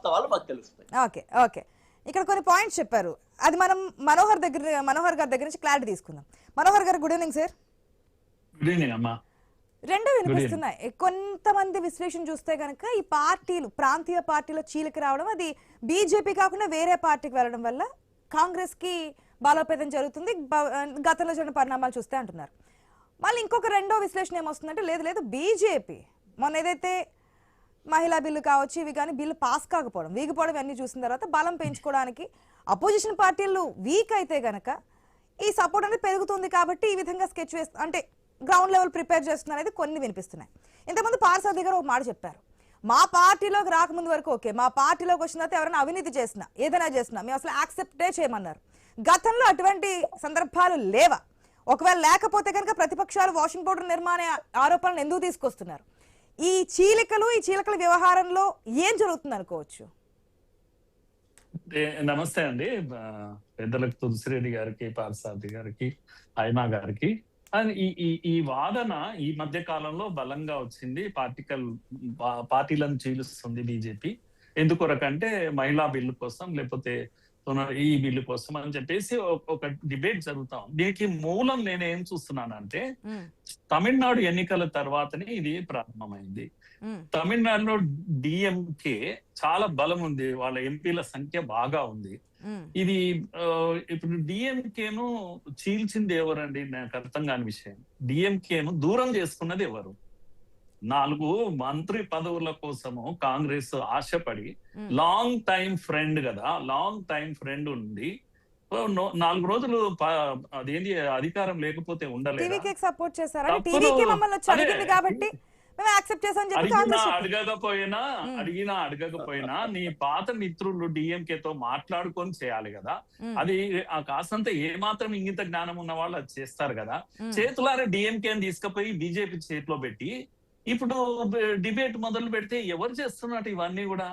వాస్తవాలు మాకు తెలుస్తాయి. ఓకే ఓకే, ఇక్కడ కొన్ని పాయింట్స్ చెప్పారు, అది మనం మనోహర్ గారి దగ్గర నుంచి క్లారిటీ తీసుకుందాం. మనోహర్ గారు good evening sir. Good evening అమ్మా. రెండు వినిపిస్తున్నాయి. కొంతమంది విశ్లేషణ చూస్తే కనుక ఈ పార్టీలు ప్రాంతీయ పార్టీలో చీలిక రావడం, అది బీజేపీ కాకుండా వేరే పార్టీకి వెళ్ళడం వల్ల కాంగ్రెస్ కి బలోపేతం జరుగుతుంది గతంలో జరిగిన పరిణామాలు చూస్తే అంటున్నారు. మళ్ళీ ఇంకొక రెండో విశ్లేషణ ఏమొస్తుందంటే లేదు లేదు బీజేపీ మొన్న ఏదైతే మహిళా బిల్లు కావచ్చు ఇవి కానీ బిల్లు పాస్ కాకపోవడం వీగిపోవడం అన్ని చూసిన తర్వాత బలం పెంచుకోవడానికి అపోజిషన్ పార్టీలు వీక్ అయితే గనక ఈ సపోర్ట్ అనేది పెరుగుతుంది కాబట్టి ఈ విధంగా స్కెచ్ వేస్తూ అంటే గ్రౌండ్ లెవెల్ ప్రిపేర్ చేస్తున్నారు అనేది కొన్ని వినిపిస్తున్నాయి. ఇంతకుముందు పార్సారథి గారు ఒక మాట చెప్పారు, మా పార్టీలోకి రాకముందు వరకు ఓకే, మా పార్టీలోకి వచ్చిన తర్వాత ఎవరైనా అవినీతి చేసినా ఏదైనా చేసినా మేము అసలు యాక్సెప్టే చేయమన్నారు. గతంలో అటువంటి సందర్భాలు లేవా? ఒకవేళ లేకపోతే కనుక ప్రతిపక్షాలు వాషింగ్ పౌడర్ నిర్మాణ ఆరోపణలు ఎందుకు తీసుకొస్తున్నారు? ఈ చీలికల వ్యవహారంలో ఏం జరుగుతుంది అనుకోవచ్చు? నమస్తే అండి, పెద్దలకు తులసిరెడ్డి గారికి, పార్సారథి గారికి, హైమా గారికి. ఈ వాదన ఈ మధ్య కాలంలో బలంగా వచ్చింది. పార్టీలను చీలుస్తుంది బీజేపీ. ఎందుకొరకంటే మహిళా బిల్లు కోసం లేకపోతే ఈ బిల్లు కోసం అని చెప్పేసి ఒక డిబేట్ జరుగుతాం. దీనికి మూలం నేను ఏం చూస్తున్నానంటే తమిళనాడు ఎన్నికల తర్వాతనే ఇది ప్రారంభమైంది. తమిళనాడులో డిఎంకే చాలా బలం ఉంది, వాళ్ళ ఎంపీల సంఖ్య బాగా ఉంది. ఇది ఇప్పుడు డిఎంకేను చీల్చింది ఎవరండి? నాకు అర్థం కాని విషయం. డిఎంకేను దూరం చేసుకున్నది ఎవరు? 4 మంత్రి పదవుల కోసము కాంగ్రెస్ ఆశపడి లాంగ్ టైం ఫ్రెండ్ కదా, లాంగ్ టైం ఫ్రెండ్ ఉండి 4 రోజులు అదేంటి అధికారం లేకపోతే ఉండలేదు. అడగకపోయినా నీ పాత మిత్రులు డిఎంకేతో మాట్లాడుకొని చేయాలి కదా. అది కాసంత ఏ మాత్రం ఇంగిత జ్ఞానం ఉన్న వాళ్ళు అది చేస్తారు కదా. చేతులారా డిఎంకేని తీసుకుపోయి బీజేపీ చేతిలో పెట్టి ఇప్పుడు డిబేట్ మొదలు పెడితే ఎవరు చేస్తున్నట్టు ఇవన్నీ కూడా?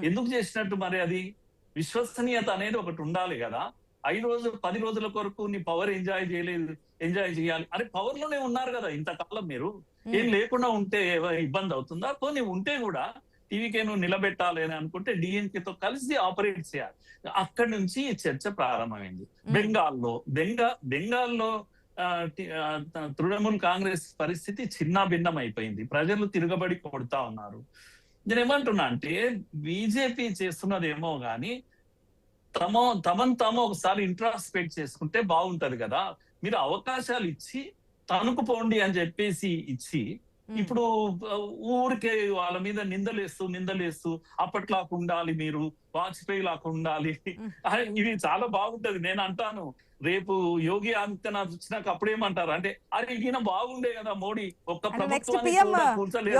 ఎందుకు చేసినట్టు? మరి అది విశ్వసనీయత అనేది ఒకటి ఉండాలి కదా. 5 రోజులు 10 రోజుల కొరకు నీ పవర్ ఎంజాయ్ చేయాలి. అరే పవర్ లోనే ఉన్నారు కదా ఇంతకాలం, మీరు ఏం లేకుండా ఉంటే ఇబ్బంది అవుతుందా? పోనీ ఉంటే కూడా టీవీకేను నిలబెట్టాలి అని అనుకుంటే డిఎంకేతో కలిసి ఆపరేట్ చేయాలి. అక్కడి నుంచి చర్చ ప్రారంభమైంది. బెంగాల్లో తృణమూల్ కాంగ్రెస్ పరిస్థితి చిన్న భిన్నం అయిపోయింది. ప్రజలు తిరగబడి కొడతా ఉన్నారు. నేను ఏమంటున్నా అంటే బీజేపీ చేస్తున్నదేమో గాని తమను తాము ఒకసారి ఇంట్రాస్పెక్ట్ చేసుకుంటే బాగుంటది కదా. మీరు అవకాశాలు ఇచ్చి తనుకుపోండి అని చెప్పేసి ఇచ్చి ఇప్పుడు ఊరికే వాళ్ళ మీద నిందలేస్తూ అప్పట్లాగా ఉండాలి, మీరు వాజ్పేయి లాగా ఉండాలి, ఇవి చాలా బాగుంటది. నేను అంటాను రేపు యోగి ఆదిత్యనాథ్ వచ్చినాక అప్పుడేమంటారు అంటే అరే ఈయన బాగుండే కదా మోడీ ఒక్క ప్రభుత్వాన్ని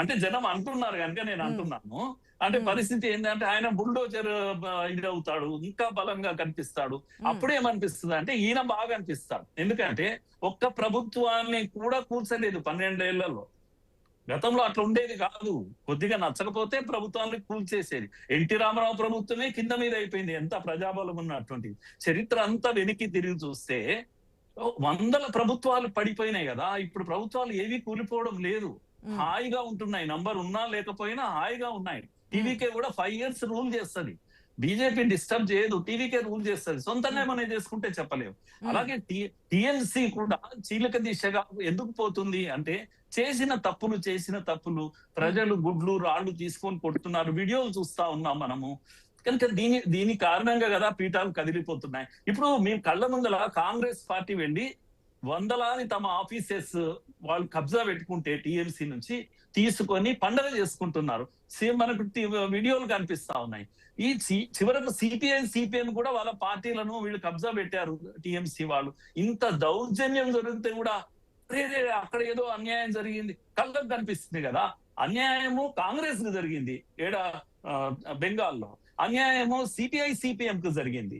అంటే జనం అంటున్నారు కనుక నేను అంటున్నాను. అంటే పరిస్థితి ఏంటంటే ఆయన బుల్డోజర్ ఇది అవుతాడు, ఇంకా బలంగా కనిపిస్తాడు. అప్పుడేమనిపిస్తుంది అంటే ఈయన బాగా అనిపిస్తాడు. ఎందుకంటే ఒక్క ప్రభుత్వాన్ని కూడా కూల్చలేదు 12 ఏళ్లలో. గతంలో అట్లా ఉండేది కాదు. కొద్దిగా నచ్చకపోతే ప్రభుత్వాన్ని కూల్చేసేది. ఎన్టీ రామారావు ప్రభుత్వమే కింద మీద అయిపోయింది, ఎంత ప్రజాబలం ఉన్నటువంటి చరిత్ర అంతా వెనక్కి తిరిగి చూస్తే 100 ప్రభుత్వాలు పడిపోయినాయి కదా. ఇప్పుడు ప్రభుత్వాలు ఏవి కూలిపోవడం లేదు, హాయిగా ఉంటున్నాయి. నంబర్ ఉన్నా లేకపోయినా హాయిగా ఉన్నాయి. టీవీకే కూడా 5 years రూల్ చేస్తుంది. బీజేపీ డిస్టర్బ్ చేయదు, టీవీకే రూల్ చేస్తుంది. సొంతంగా ఏమైనా చేసుకుంటే చెప్పలేము. అలాగే టీఎంసీ కూడా చీలిక దిశగా ఎందుకు పోతుంది అంటే చేసిన తప్పులు ప్రజలు గుడ్లు రాళ్లు తీసుకొని కొడుతున్నారు. వీడియోలు చూస్తా ఉన్నాం మనము. కనుక దీని కారణంగా కదా పీఠాలు కదిలిపోతున్నాయి. ఇప్పుడు మీ కళ్ళ ముందల కాంగ్రెస్ పార్టీ వెళ్ళి వందలాది తమ ఆఫీసెస్ వాళ్ళు కబ్జా పెట్టుకుంటే టీఎంసీ నుంచి తీసుకొని పండగ చేసుకుంటున్నారు. సేమ్ మనకు వీడియోలు కనిపిస్తా ఉన్నాయి. ఈ చివరకు సిపిఎం కూడా వాళ్ళ పార్టీలను వీళ్ళు కబ్జా పెట్టారు టీఎంసీ వాళ్ళు. ఇంత దౌర్జన్యం జరిగితే కూడా అక్కడ ఏదో అన్యాయం జరిగింది కళ్ళకు కనిపిస్తుంది కదా. అన్యాయము కాంగ్రెస్ కు జరిగింది బెంగాల్లో, అన్యాయము సిపిఐ సిపిఎం కు జరిగింది.